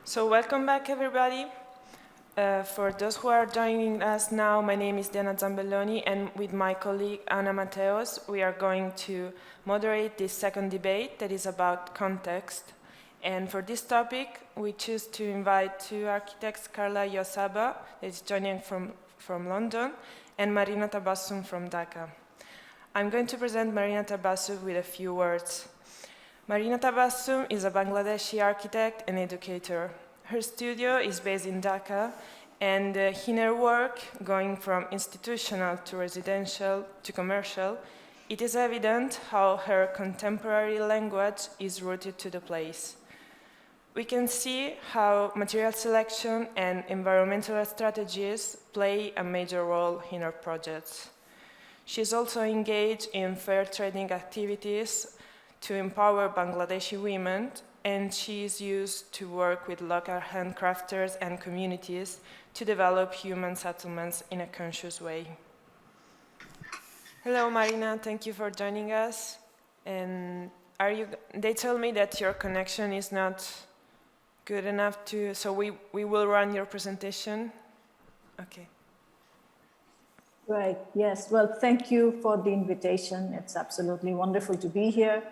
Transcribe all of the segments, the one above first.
So welcome back, everybody. For those who are joining us now, my name is Diana Zambelloni, and with my colleague Anna Mateos, we are going to moderate this second debate that is about context. And for this topic, we choose to invite two architects, Carla Yosaba, that is joining from London, and Marina Tabassum from Dhaka. I'm going to present Marina Tabassum with a few words. Marina Tabassum is a Bangladeshi architect and educator. Her studio is based in Dhaka, and in her work, going from institutional to residential to commercial, it is evident how her contemporary language is rooted to the place. We can see how material selection and environmental strategies play a major role in her projects. She is also engaged in fair trading activities to empower Bangladeshi women, and she is used to work with local handcrafters and communities to develop human settlements in a conscious way. Hello, Marina. Thank you for joining us. And they told me that your connection is not good enough so we will run your presentation. Okay. Right, yes. Well, thank you for the invitation. It's absolutely wonderful to be here.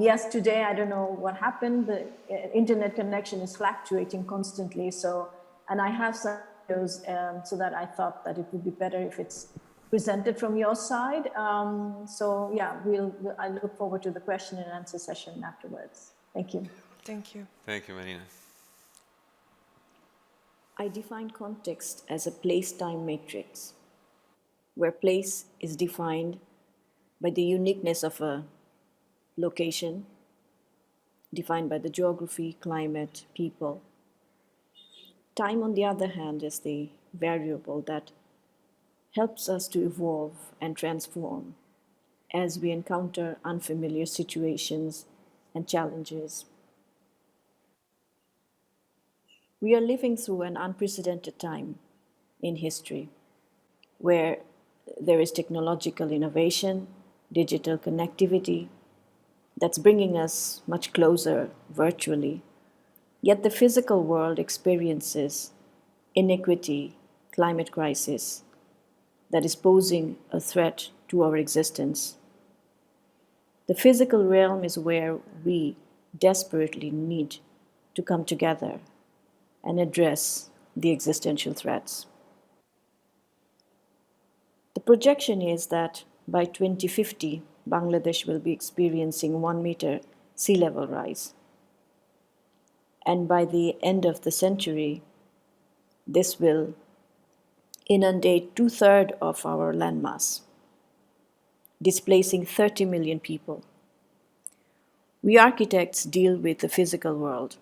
Yes, today, I don't know what happened. The internet connection is fluctuating constantly. And I have some videos so that I thought that it would be better if it's presented from your side. Yeah, I look forward to the question and answer session afterwards. Thank you. Thank you. Thank you, Marina. I define context as a place-time matrix, where place is defined by the uniqueness of a location, defined by the geography, climate, people. Time, on the other hand, is the variable that helps us to evolve and transform as we encounter unfamiliar situations and challenges. We are living through an unprecedented time in history where there is technological innovation, digital connectivity, that's bringing us much closer virtually. Yet the physical world experiences inequity, climate crisis that is posing a threat to our existence. The physical realm is where we desperately need to come together and address the existential threats. The projection is that by 2050, Bangladesh will be experiencing 1 meter sea level rise. And by the end of the century, this will inundate 2/3 of our landmass, displacing 30 million people. We architects deal with the physical world.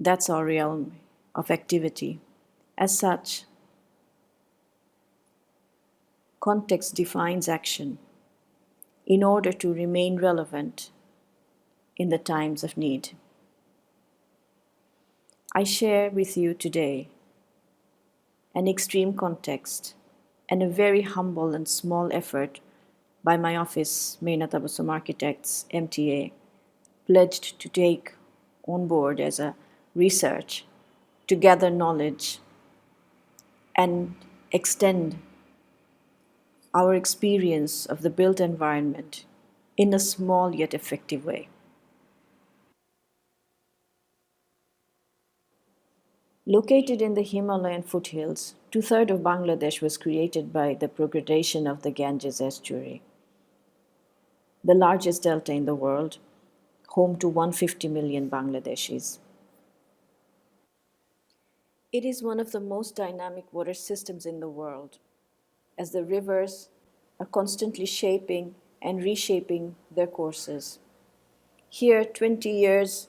That's our realm of activity. As such, context defines action in order to remain relevant in the times of need. I share with you today an extreme context and a very humble and small effort by my office, Marina Tabassum Architects, MTA, pledged to take on board as a research to gather knowledge and extend our experience of the built environment in a small yet effective way. Located in the Himalayan foothills, 2/3 of Bangladesh was created by the progradation of the Ganges estuary, the largest delta in the world, home to 150 million Bangladeshis. It is one of the most dynamic water systems in the world, as the rivers are constantly shaping and reshaping their courses. Here, 20 years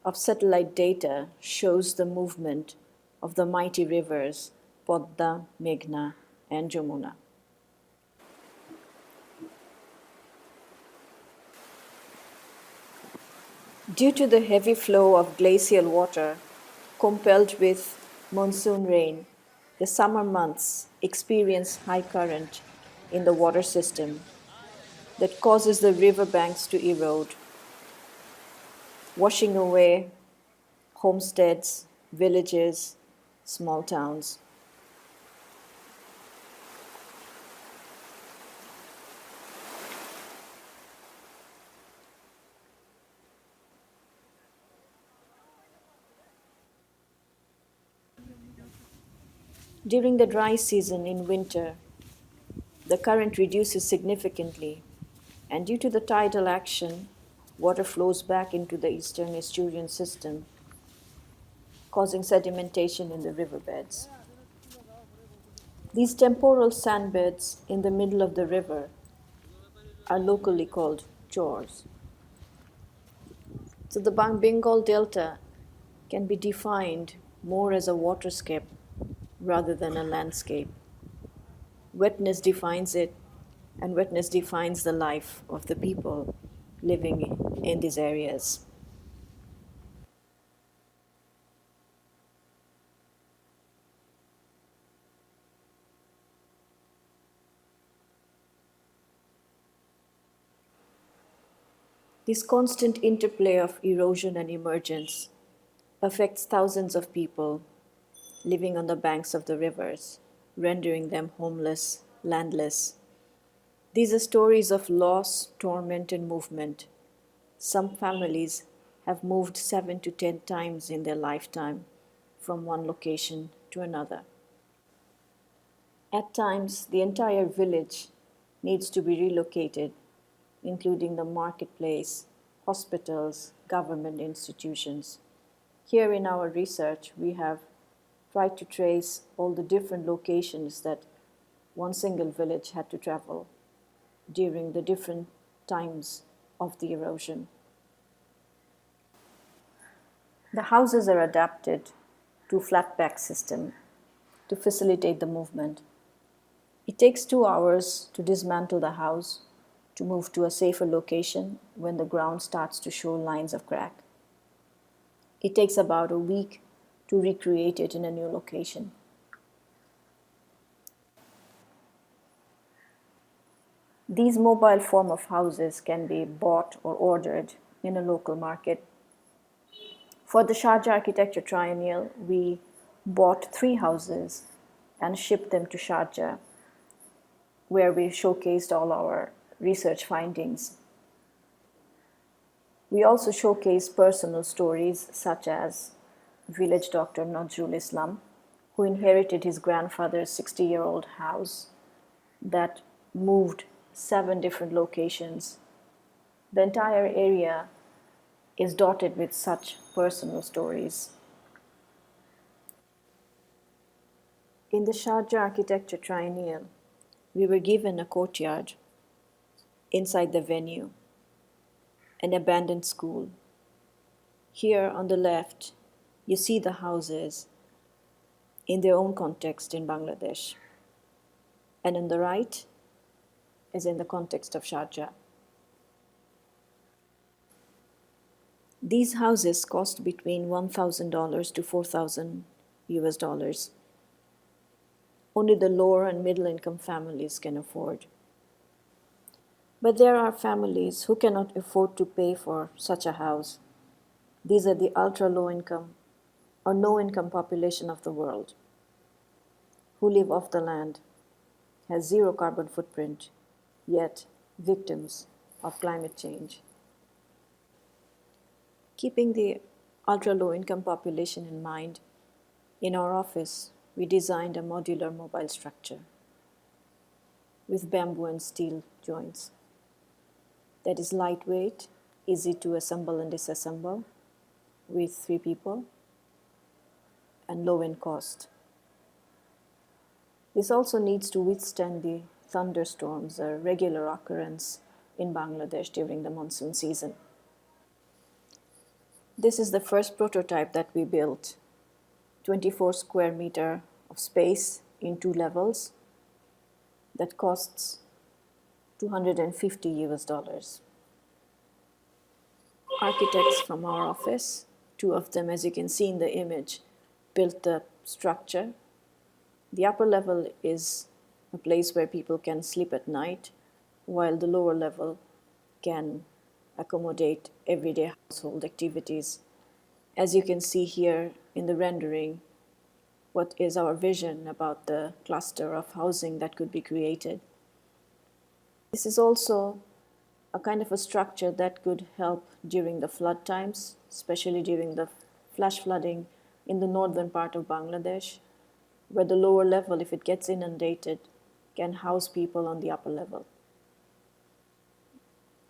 of satellite data shows the movement of the mighty rivers Podda, Meghna, and Jamuna. Due to the heavy flow of glacial water, compelled with monsoon rain, the summer months experience high current in the water system that causes the river banks to erode, washing away homesteads, villages, small towns. During the dry season in winter, the current reduces significantly, and due to the tidal action, water flows back into the eastern estuarine system, causing sedimentation in the riverbeds. These temporal sandbeds in the middle of the river are locally called chores. So the Bengal Delta can be defined more as a waterscape rather than a landscape. Wetness defines it, and wetness defines the life of the people living in these areas. This constant interplay of erosion and emergence affects thousands of people living on the banks of the rivers, rendering them homeless, landless. These are stories of loss, torment, and movement. Some families have moved 7 to 10 times in their lifetime from one location to another. At times, the entire village needs to be relocated, including the marketplace, hospitals, government institutions. Here in our research, we have tried to trace all the different locations that one single village had to travel during the different times of the erosion. The houses are adapted to flat-pack system to facilitate the movement. It takes 2 hours to dismantle the house to move to a safer location when the ground starts to show lines of crack. It takes about a week to recreate it in a new location. These mobile form of houses can be bought or ordered in a local market. For the Sharjah Architecture Triennial, we bought 3 houses and shipped them to Sharjah, where we showcased all our research findings. We also showcased personal stories such as village doctor Nazrul Islam, who inherited his grandfather's 60-year-old house that moved 7 different locations. The entire area is dotted with such personal stories. In the Sharjah Architecture Triennial, we were given a courtyard inside the venue, an abandoned school. Here on the left, you see the houses in their own context in Bangladesh. And on the right is in the context of Sharjah. These houses cost between $1,000 to $4,000 US. Only the lower and middle income families can afford. But there are families who cannot afford to pay for such a house. These are the ultra low income or no income population of the world who live off the land, has 0 carbon footprint, yet victims of climate change. Keeping the ultra low income population in mind, in our office, we designed a modular mobile structure with bamboo and steel joints that is lightweight, easy to assemble and disassemble with 3 people, and low in cost. This also needs to withstand the thunderstorms, a regular occurrence in Bangladesh during the monsoon season. This is the first prototype that we built, 24 square meter of space in 2 levels that costs $250 US. Architects from our office, 2 of them, as you can see in the image, built the structure. The upper level is a place where people can sleep at night, while the lower level can accommodate everyday household activities as you can see here in the rendering, what is our vision about the cluster of housing that could be created. This is also a kind of a structure that could help during the flood times, especially during the flash flooding in the northern part of Bangladesh, where the lower level, if it gets inundated, can house people on the upper level.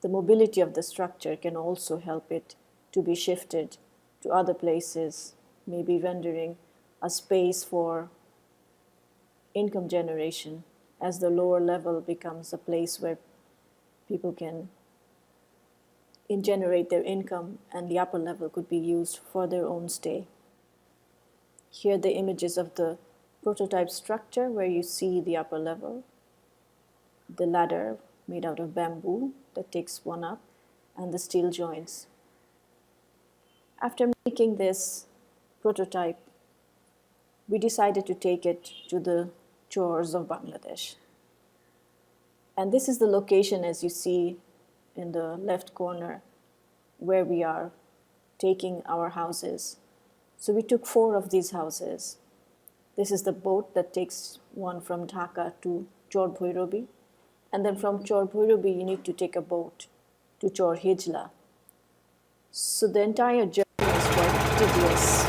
The mobility of the structure can also help it to be shifted to other places, maybe rendering a space for income generation as the lower level becomes a place where people can generate their income, and the upper level could be used for their own stay. Here are the images of the prototype structure where you see the upper level, the ladder made out of bamboo that takes one up, and the steel joints. After making this prototype, we decided to take it to the shores of Bangladesh. And this is the location, as you see in the left corner, where we are taking our houses. So we took 4 of these houses. This is the boat that takes one from Dhaka to Chor Bhoirobi. And then from Chor Bhoirobi, you need to take a boat to Chor Hijla. So the entire journey is quite tedious.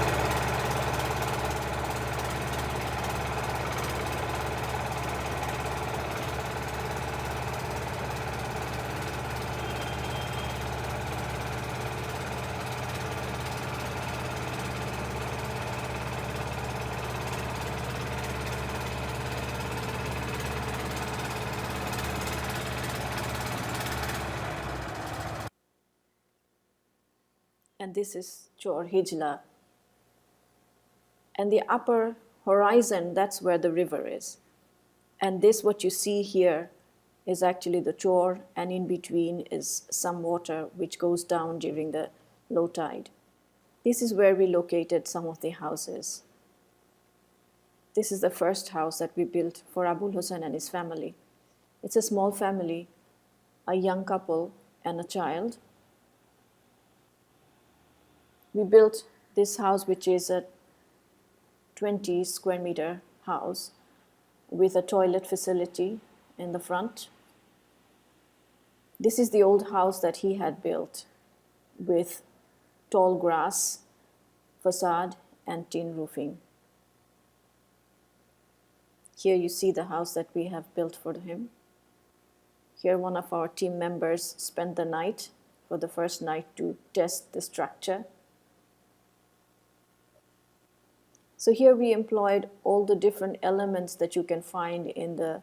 And this is Chor Hijla. And the upper horizon, that's where the river is. And this, what you see here, is actually the Chor, and in between is some water which goes down during the low tide. This is where we located some of the houses. This is the first house that we built for Abul Hussain and his family. It's a small family, a young couple and a child. We built this house, which is a 20 square meter house with a toilet facility in the front. This is the old house that he had built with tall grass, facade, and tin roofing. Here you see the house that we have built for him. Here one of our team members spent the night, for the first night, to test the structure. So here we employed all the different elements that you can find in the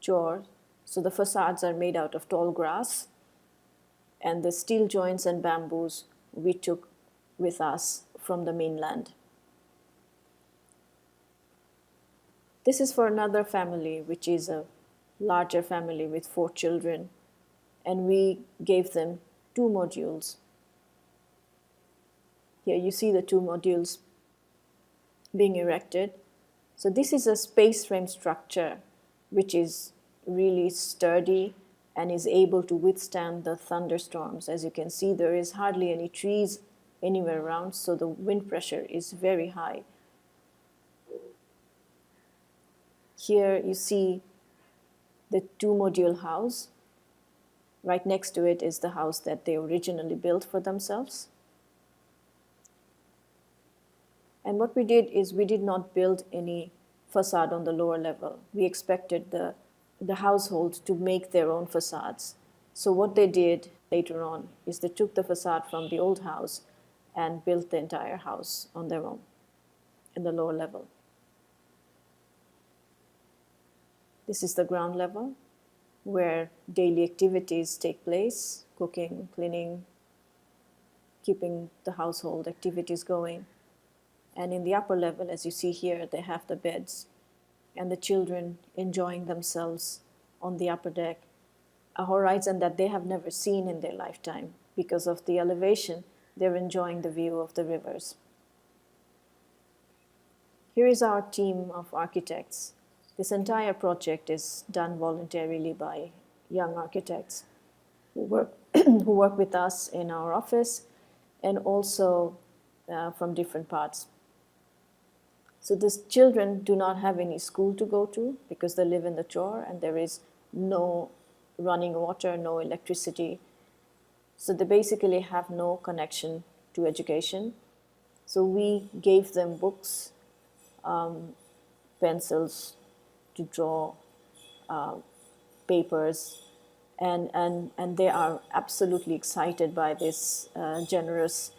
Chor. So the facades are made out of tall grass, and the steel joints and bamboos we took with us from the mainland. This is for another family, which is a larger family with 4 children, and we gave them 2 modules. Here you see the 2 modules being erected. So this is a space frame structure which is really sturdy and is able to withstand the thunderstorms. As you can see, there is hardly any trees anywhere around, so the wind pressure is very high. Here you see the 2-module house. Right next to it is the house that they originally built for themselves. And what we did is we did not build any facade on the lower level. We expected the household to make their own facades. So what they did later on is they took the facade from the old house and built the entire house on their own in the lower level. This is the ground level where daily activities take place: cooking, cleaning, keeping the household activities going. And in the upper level, as you see here, they have the beds and the children enjoying themselves on the upper deck, a horizon that they have never seen in their lifetime. Because of the elevation, they're enjoying the view of the rivers. Here is our team of architects. This entire project is done voluntarily by young architects who work with us in our office, and also from different parts. So these children do not have any school to go to because they live in the chor and there is no running water, no electricity. So they basically have no connection to education. So we gave them books, pencils to draw, papers, and they are absolutely excited by this generous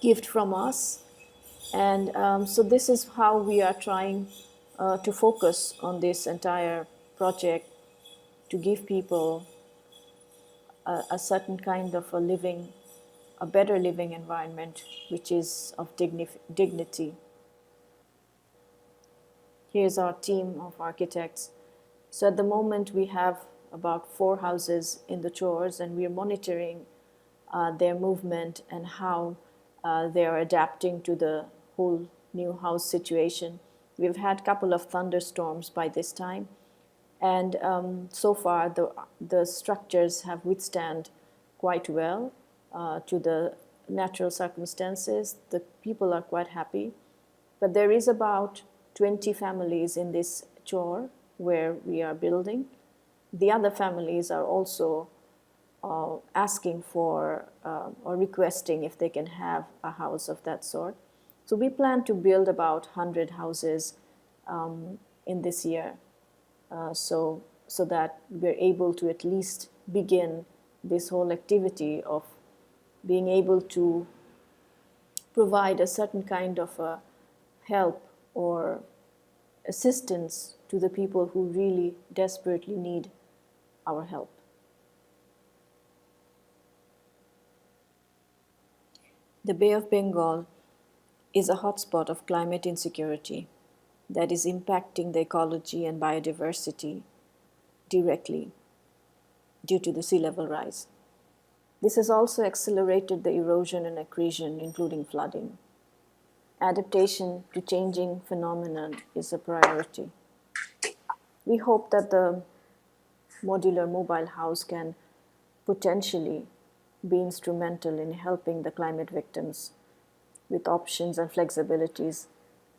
gift from us. And so this is how we are trying to focus on this entire project, to give people a certain kind of a living, a better living environment, which is of dignity. Here's our team of architects. So at the moment we have about 4 houses in the chores, and we are monitoring their movement and how they are adapting to the whole new house situation. We've had a couple of thunderstorms by this time, and so far the structures have withstand quite well to the natural circumstances. The people are quite happy, but there is about 20 families in this chore where we are building. The other families are also asking for or requesting if they can have a house of that sort. So we plan to build about 100 houses in this year, so that we're able to at least begin this whole activity of being able to provide a certain kind of a help or assistance to the people who really desperately need our help. The Bay of Bengal is a hotspot of climate insecurity that is impacting the ecology and biodiversity directly due to the sea level rise. This has also accelerated the erosion and accretion, including flooding. Adaptation to changing phenomena is a priority. We hope that the modular mobile house can potentially be instrumental in helping the climate victims with options and flexibilities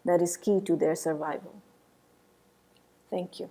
that is key to their survival. Thank you.